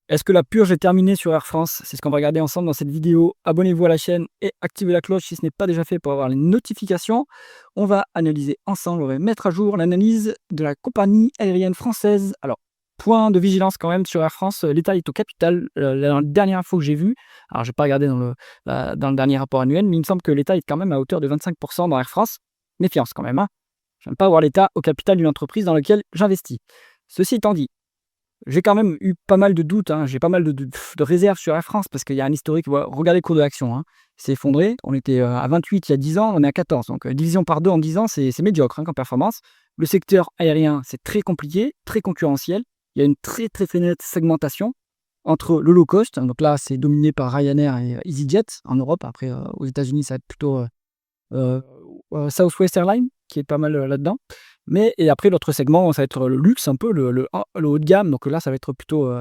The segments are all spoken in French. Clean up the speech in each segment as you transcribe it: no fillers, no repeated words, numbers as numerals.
Est-ce que la purge est terminée sur Air France? C'est ce qu'on va regarder ensemble dans cette vidéo. Abonnez-vous à la chaîne et activez la cloche si ce n'est pas déjà fait pour avoir les notifications. On va analyser ensemble, on va mettre à jour l'analyse de la compagnie aérienne française. Alors, point de vigilance quand même sur Air France, l'État est au capital. La dernière info que j'ai vue, alors je n'ai pas regardé dans le dernier rapport annuel, mais il me semble que l'État est quand même à hauteur de 25% dans Air France. Méfiance quand même, hein. Je n'aime pas avoir l'État au capital d'une entreprise dans laquelle j'investis. Ceci étant dit, j'ai quand même eu pas mal de doutes, hein, j'ai pas mal de réserves sur Air France parce qu'il y a un historique. Voilà, regardez le cours de l'action, hein, il s'est effondré. On était, à 28 il y a 10 ans, on est à 14, donc division par 2 en 10 ans, c'est médiocre, hein, comme performance. Le secteur aérien, c'est très compliqué, très concurrentiel. Il y a une très, très, très nette segmentation entre le low cost, donc là, c'est dominé par Ryanair et EasyJet en Europe. Après, aux États-Unis, ça va être plutôt, heu Southwest Airlines qui est pas mal, là-dedans. Mais et après l'autre segment, ça va être le luxe un peu, le haut de gamme, donc là, ça va être plutôt,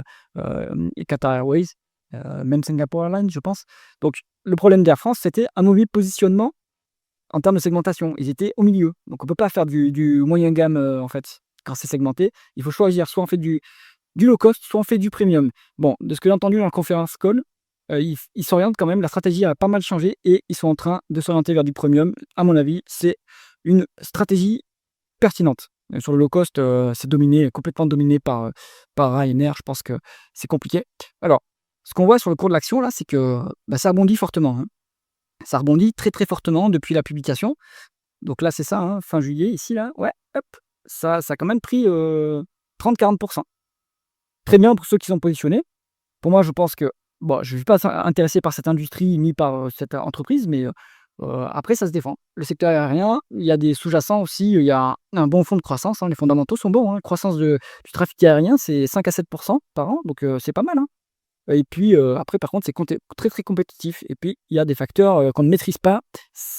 Qatar Airways, même Singapore Airlines, je pense. Donc le problème d'Air France, c'était un mauvais positionnement en termes de segmentation. Ils étaient au milieu, donc on peut pas faire du moyen gamme, en fait, quand c'est segmenté. Il faut choisir, soit on fait du low cost, soit on fait du premium. Bon, de ce que j'ai entendu dans la conférence call, ils s'orientent quand même, la stratégie a pas mal changé et ils sont en train de s'orienter vers du premium. À mon avis, c'est une stratégie pertinente. Sur le low cost, c'est dominé, complètement dominé par Ryanair. Je pense que c'est compliqué. Alors, ce qu'on voit sur le cours de l'action là, c'est que, bah, ça rebondit fortement, hein. Ça rebondit très, très fortement depuis la publication. Donc là, c'est ça, hein, fin juillet ici là, ouais, hop, ça a quand même pris, 30-40. Très bien pour ceux qui sont positionnés. Pour moi, je pense que, bon, je ne suis pas intéressé par cette industrie ni par, cette entreprise, mais après ça se défend. Le secteur aérien, il y a des sous-jacents aussi, il y a un bon fonds de croissance, hein, les fondamentaux sont bons, hein. Croissance du trafic aérien, c'est 5 à 7% par an, donc c'est pas mal, hein. Et puis, après par contre, c'est très, très compétitif et puis il y a des facteurs, qu'on ne maîtrise pas.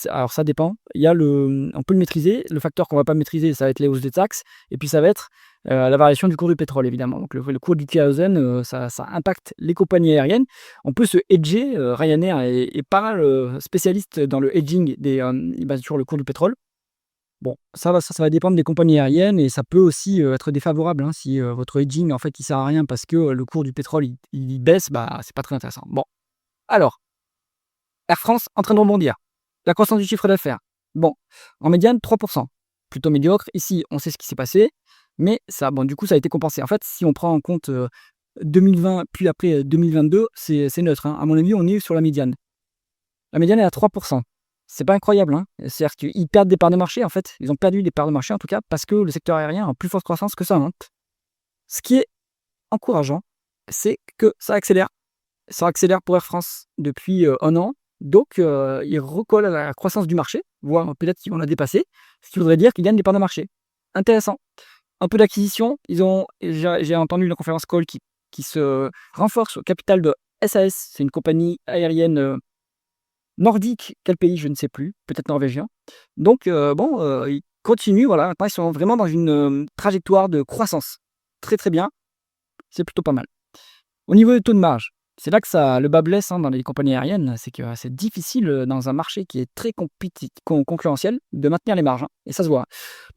Alors ça dépend. Il y a on peut le maîtriser. Le facteur qu'on va pas maîtriser, ça va être les hausses des taxes et puis ça va être, la variation du cours du pétrole évidemment. Donc le cours du kérosène, ça impacte les compagnies aériennes. On peut se hedger, Ryanair est pas mal, spécialiste dans le hedging basé sur le cours du pétrole. Bon, ça va dépendre des compagnies aériennes et ça peut aussi, être défavorable, hein. Si, votre hedging, en fait, il sert à rien parce que, le cours du pétrole, il baisse, bah, c'est pas très intéressant. Bon, alors, Air France en train de rebondir. La croissance du chiffre d'affaires, bon, en médiane 3%, plutôt médiocre. Ici, on sait ce qui s'est passé, mais ça bon, du coup, ça a été compensé. En fait, si on prend en compte, 2020 puis après, 2022, c'est neutre, hein. À mon avis, on est sur la médiane. La médiane est à 3%. C'est pas incroyable, hein. C'est-à-dire qu'ils perdent des parts de marché, en fait. Ils ont perdu des parts de marché, en tout cas, parce que le secteur aérien a plus forte croissance que ça, hein. Ce qui est encourageant, c'est que ça accélère. Ça accélère pour Air France depuis, 1 an. Donc, ils recollent à la croissance du marché, voire peut-être qu'ils vont la dépasser, ce qui voudrait dire qu'ils gagnent des parts de marché. Intéressant. Un peu d'acquisition. J'ai entendu une conférence call qui se renforce au capital de SAS. C'est une compagnie aérienne, nordique, quel pays? Je ne sais plus, peut-être norvégien. Donc bon, ils continuent, voilà, maintenant ils sont vraiment dans une, trajectoire de croissance. Très, très bien, c'est plutôt pas mal. Au niveau des taux de marge, c'est là que ça le bât blesse, hein, dans les compagnies aériennes, c'est que c'est difficile, dans un marché qui est très concurrentiel, de maintenir les marges, hein, et ça se voit.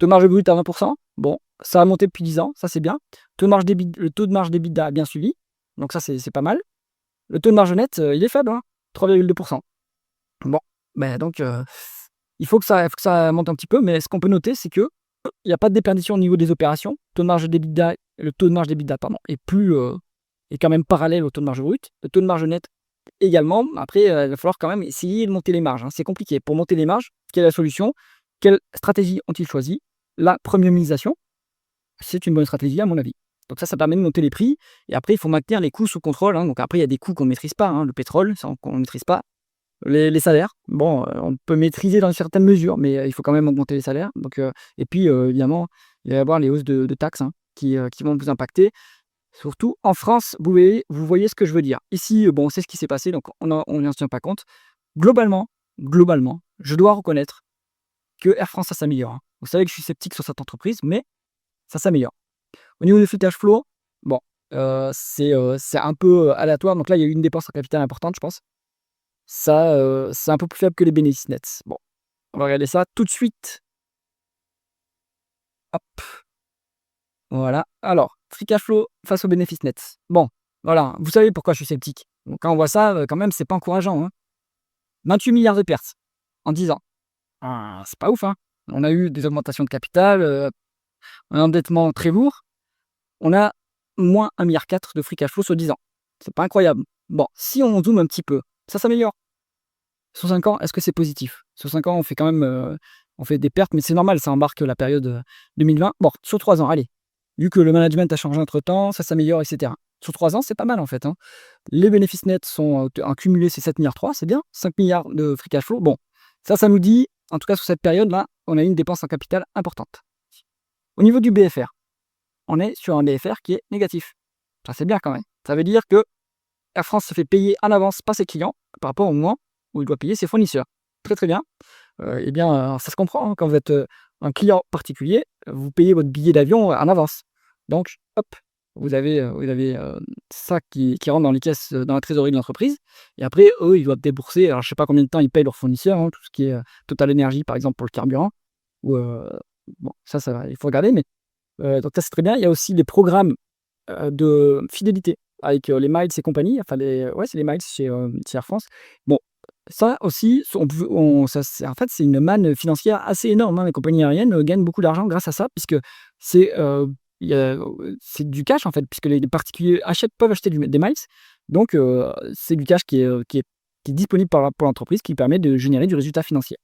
Taux de marge brut à 20%, bon, ça a monté depuis 10 ans, ça c'est bien. Le taux de marge d'EBITDA a bien suivi, donc ça c'est pas mal. Le taux de marge net, il est faible, hein, 3,2%. Bon, ben donc il faut que ça monte un petit peu, mais ce qu'on peut noter, c'est que il y a pas de déperdition au niveau des opérations. Le taux de marge d'EBITDA, pardon, est quand même parallèle au taux de marge brut. Le taux de marge net également. Après, il va falloir quand même essayer de monter les marges, hein. C'est compliqué. Pour monter les marges, quelle est la solution? Quelle stratégie ont-ils choisi? La premiumisation, c'est une bonne stratégie à mon avis. Donc ça permet de monter les prix et après il faut maintenir les coûts sous contrôle, hein. Donc après il y a des coûts qu'on ne maîtrise pas, hein. Le pétrole, ça on ne maîtrise pas. Les salaires, bon, on peut maîtriser dans une certaine mesure, mais il faut quand même augmenter les salaires. Donc et puis, évidemment, il va y avoir les hausses de taxes, hein, qui vont vous impacter. Surtout en France, vous voyez ce que je veux dire. Ici, bon, on sait ce qui s'est passé, donc on n'en tient pas compte. Globalement, je dois reconnaître que Air France, ça s'améliore, hein. Vous savez que je suis sceptique sur cette entreprise, mais ça s'améliore. Au niveau du free cash flow, bon, c'est un peu, aléatoire. Donc là, il y a eu une dépense en capital importante, je pense. Ça, c'est un peu plus faible que les bénéfices nets. Bon, on va regarder ça tout de suite. Hop, voilà. Alors, free cash flow face aux bénéfices nets. Bon, Voilà, vous savez pourquoi je suis sceptique. Donc quand on voit ça, quand même, c'est pas encourageant, hein. 28 milliards de pertes en 10 ans. Ah, c'est pas ouf, hein. On a eu des augmentations de capital, un endettement très lourd. On a moins 1,4 milliard de free cash flow sur 10 ans. C'est pas incroyable. Bon, si on zoome un petit peu, ça s'améliore. Sur 5 ans, est-ce que c'est positif? Sur 5 ans, on fait quand même, on fait des pertes, mais c'est normal, ça embarque la période, 2020. Bon, sur 3 ans, allez, vu que le management a changé entre-temps, ça s'améliore et cetera. Sur 3 ans, c'est pas mal en fait, hein. Les bénéfices nets sont, en cumulé, c'est 7,3 milliards, c'est bien. 5 milliards de free cash flow. Bon, ça nous dit, en tout cas sur cette période-là, on a une dépense en capital importante. Au niveau du BFR, on est sur un BFR qui est négatif. Ça, c'est bien quand même. Ça veut dire que Air France se fait payer en avance par ses clients par rapport au moment où il doit payer ses fournisseurs. Très très bien. Eh bien, ça se comprend, hein, quand vous êtes un client particulier, vous payez votre billet d'avion en avance. Donc, hop, vous avez ça qui rentre dans les caisses, dans la trésorerie de l'entreprise. Et après, eux, ils doivent débourser. Alors, je sais pas combien de temps ils payent leurs fournisseurs, hein, tout ce qui est Total Energy, par exemple, pour le carburant. Ou, bon, ça, il faut regarder. Mais donc, ça, c'est très bien. Il y a aussi les programmes de fidélité avec les miles et compagnie. Enfin, ouais, c'est les miles chez Air France. Bon, ça aussi, en fait, c'est une manne financière assez énorme, hein. Les compagnies aériennes gagnent beaucoup d'argent grâce à ça, puisque c'est il y a, c'est du cash, en fait, puisque les particuliers peuvent acheter des miles. Donc, c'est du cash qui est disponible pour l'entreprise, qui permet de générer du résultat financier,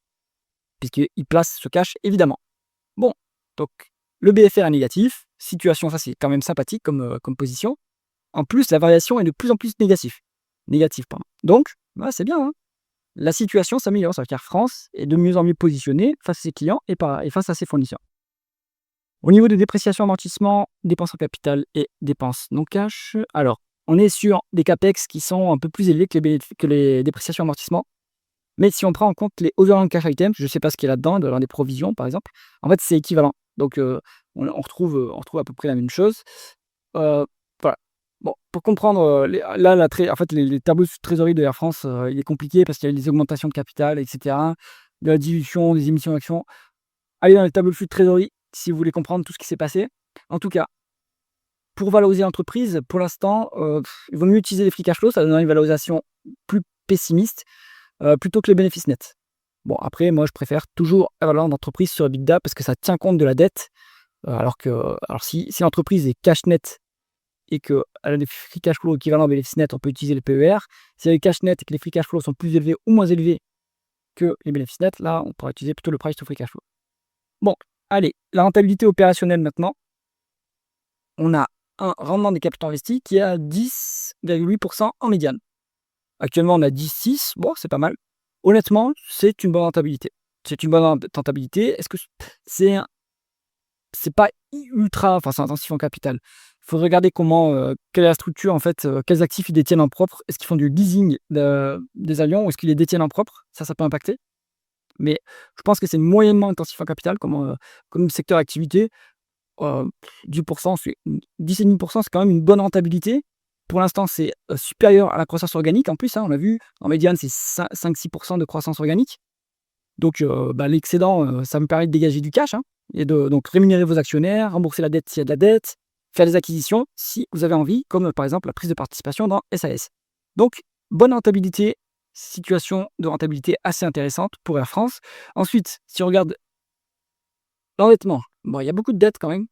puisqu'ils placent ce cash, évidemment. Bon, donc le BFR est négatif. Situation, ça, c'est quand même sympathique comme position. En plus, la variation est de plus en plus négative, pardon. Donc, ouais, c'est bien, hein. La situation s'améliore, ça veut dire qu'Air France est de mieux en mieux positionnée face à ses clients et face à ses fournisseurs. Au niveau des dépréciations, amortissements, dépenses en capital et dépenses non cash, alors, on est sur des CAPEX qui sont un peu plus élevés que les dépréciations amortissements. Mais si on prend en compte les overall cash items, je ne sais pas ce qu'il y a là-dedans, il doit y avoir des provisions, par exemple. En fait, c'est équivalent. Donc, on retrouve à peu près la même chose. Heu, voilà. Bon, pour comprendre, en fait, les tableaux de trésorerie de Air France, il est compliqué parce qu'il y a eu des augmentations de capital et cetera, de la dilution, des émissions d'actions. Allez dans les tableaux de flux de trésorerie si vous voulez comprendre tout ce qui s'est passé. En tout cas, pour valoriser l'entreprise, pour l'instant, il vaut mieux utiliser les free cash flow, ça donne une valorisation plus pessimiste, plutôt que les bénéfices nets. Bon, après, moi, je préfère toujours la valeur d'entreprise sur EBITDA parce que ça tient compte de la dette, alors si l'entreprise est cash net et qu'elle a des free cash flow équivalents aux bénéfices nets, on peut utiliser le PER. Si elle est cash net et que les free cash flow sont plus élevés ou moins élevés que les bénéfices nets, là, on pourra utiliser plutôt le price to free cash flow. Bon, allez, la rentabilité opérationnelle maintenant. On a un rendement des capitaux investis qui est à 10,8% en médiane. Actuellement, on a 10,6. Bon, c'est pas mal. Honnêtement, c'est une bonne rentabilité. C'est une bonne rentabilité. Est-ce que c'est pas ultra, enfin, c'est intensif en capital. Il faut regarder quelle est la structure, en fait, quels actifs ils détiennent en propre. Est-ce qu'ils font du leasing des avions ou est-ce qu'ils les détiennent en propre? Ça peut impacter. Mais je pense que c'est moyennement intensif en capital comme secteur d'activité. 10%, 10,5%, c'est quand même une bonne rentabilité. Pour l'instant, c'est supérieur à la croissance organique en plus, hein, on l'a vu. En médiane, c'est 5-6% de croissance organique. Donc, l'excédent, ça me permet de dégager du cash, hein, et donc rémunérer vos actionnaires, rembourser la dette s'il y a de la dette, faire des acquisitions si vous avez envie, comme par exemple la prise de participation dans SAS. Donc, bonne rentabilité, situation de rentabilité assez intéressante pour Air France. Ensuite, si on regarde l'endettement, bon, il y a beaucoup de dettes quand même.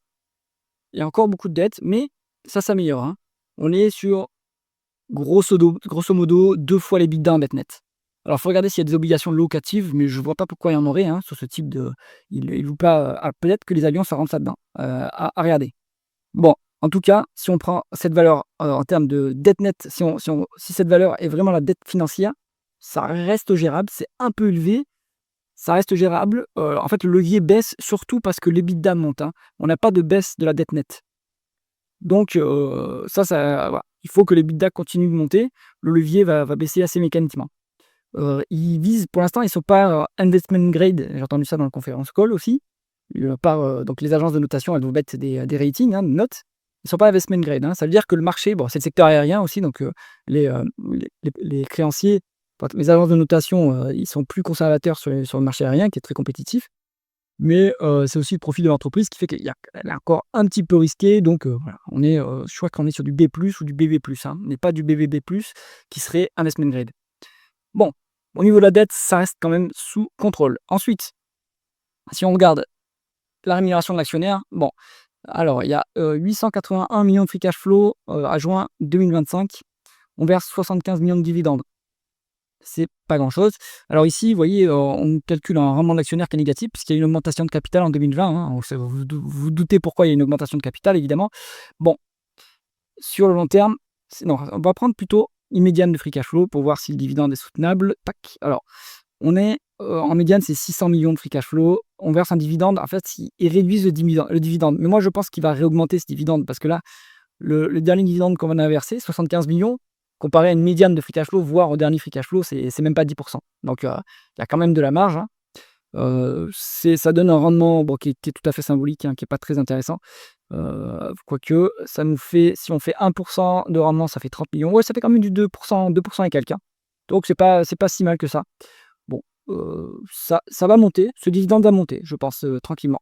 Il y a encore beaucoup de dettes, mais ça s'améliore, hein. On est sur grosso modo 2 fois l'EBITDA en dette nette. Alors, il faut regarder s'il y a des obligations locatives, mais je ne vois pas pourquoi il y en aurait, hein, sur ce type de. Il loue pas. Peut-être que les avions, ça rentre là-dedans, à regarder. Bon, en tout cas, si on prend cette valeur en termes de dette nette, si cette valeur est vraiment la dette financière, ça reste gérable. C'est un peu élevé, ça reste gérable. En fait, le levier baisse surtout parce que l'EBITDA monte, hein. On n'a pas de baisse de la dette nette. Donc, voilà. Il faut que l'EBITDA continue de monter. Le levier va baisser assez mécaniquement. Ils visent, pour l'instant, ils ne sont pas investment grade. J'ai entendu ça dans le conference call aussi. Donc les agences de notation, elles vous mettent des ratings, hein, des notes. Ils ne sont pas investment grade, hein. Ça veut dire que le marché, bon, c'est le secteur aérien aussi, donc les créanciers, les agences de notation, ils sont plus conservateurs sur le marché aérien, qui est très compétitif. Mais c'est aussi le profil de l'entreprise qui fait qu'elle est encore un petit peu risquée. Donc voilà, je crois qu'on est sur du B+ ou du BB+, hein, mais pas du BBB+, qui serait investment grade. Bon, au niveau de la dette, ça reste quand même sous contrôle. Ensuite, si on regarde la rémunération de l'actionnaire, bon, alors il y a 881 millions de free cash flow à juin 2025. On verse 75 millions de dividendes. C'est pas grand-chose. Alors ici, vous voyez, on calcule un rendement de l'actionnaire qui est négatif puisqu'il y a une augmentation de capital en 2020, hein. Vous doutez pourquoi il y a une augmentation de capital, évidemment. Bon, sur le long terme, non, on va prendre plutôt une médiane de free cash flow pour voir si le dividende est soutenable. Tac. Alors, on est en médiane, c'est 600 millions de free cash flow. On verse un dividende. En fait, ils réduisent le dividende. Mais moi, je pense qu'il va réaugmenter ce dividende parce que là, le dernier dividende qu'on va verser, 75 millions, comparé à une médiane de free cash flow, voire au dernier free cash flow, c'est même pas 10%. Donc, il y a quand même de la marge, hein. Ça donne un rendement qui est tout à fait symbolique, hein, qui n'est pas très intéressant. Quoique, ça nous fait, si on fait 1% de rendement, ça fait 30 millions. Ouais, ça fait quand même du 2%, 2% et quelques, hein. Donc, c'est pas si mal que ça. Bon, ça va monter. Ce dividende va monter, je pense, tranquillement.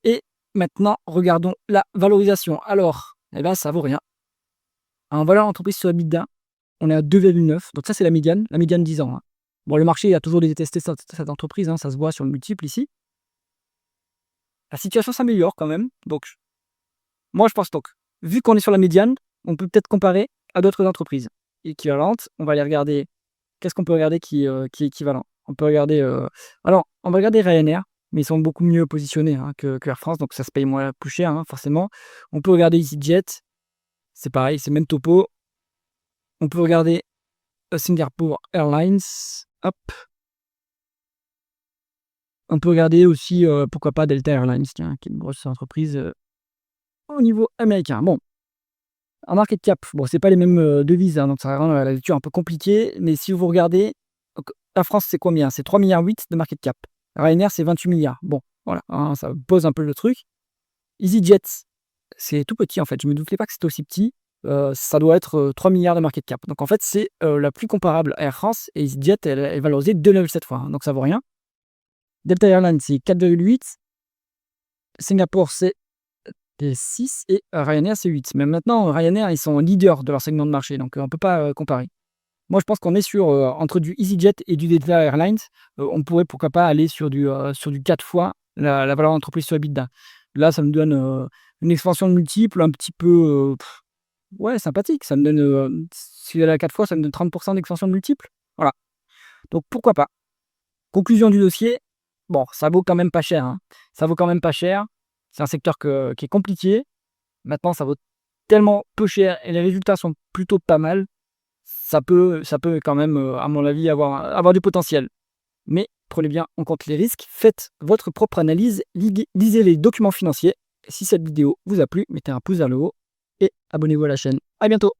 Et maintenant, regardons la valorisation. Alors, eh ben, ça vaut rien. En valeur entreprise sur EBITDA, on est à 2,9. Donc ça, c'est la médiane 10 ans, hein. Bon, le marché a toujours détesté cette entreprise, hein, ça se voit sur le multiple ici. La situation s'améliore quand même. Donc, moi, je pense donc, vu qu'on est sur la médiane, on peut peut-être comparer à d'autres entreprises équivalentes. On va aller regarder. Qu'est-ce qu'on peut regarder qui est équivalent? On peut regarder. Alors, on va regarder Ryanair, mais ils sont beaucoup mieux positionnés, hein, que Air France, donc ça se paye plus cher, hein, forcément. On peut regarder EasyJet, c'est pareil, c'est même topo. On peut regarder Singapore Airlines, hop. On peut regarder aussi, pourquoi pas Delta Airlines, tiens, qui est une grosse entreprise au niveau américain. Bon, en market cap, bon, c'est pas les mêmes devises, hein, donc ça rend la lecture un peu compliquée. Mais si vous regardez, donc, la France, c'est combien? C'est 3,8 milliards de market cap. Ryanair, c'est 28 milliards. Bon, voilà, hein, ça pose un peu le truc. EasyJet, c'est tout petit en fait. Je me doutais pas que c'était aussi petit. Ça doit être 3 milliards de market cap. Donc en fait, c'est la plus comparable à Air France, et EasyJet, elle est valorisée 2,7 fois, hein, donc ça vaut rien. Delta Airlines, c'est 4,8. Singapour, c'est 6 et Ryanair, c'est 8. Mais maintenant, Ryanair, ils sont leaders de leur segment de marché, donc on ne peut pas comparer. Moi, je pense qu'on est sur entre du EasyJet et du Delta Airlines. On pourrait, pourquoi pas, aller sur du 4 fois la valeur d'entreprise sur EBITDA. Là, ça me donne une expansion de multiples un petit peu ouais, sympathique. Ça me donne, si elle est à 4 fois, ça me donne 30% d'expansion de multiples. Voilà. Donc, pourquoi pas. Conclusion du dossier, bon, ça vaut quand même pas cher, hein. Ça vaut quand même pas cher. C'est un secteur qui est compliqué. Maintenant, ça vaut tellement peu cher et les résultats sont plutôt pas mal. Ça peut quand même, à mon avis, avoir du potentiel. Mais prenez bien en compte les risques. Faites votre propre analyse. Lisez les documents financiers. Si cette vidéo vous a plu, mettez un pouce vers le haut et abonnez-vous à la chaîne. À bientôt.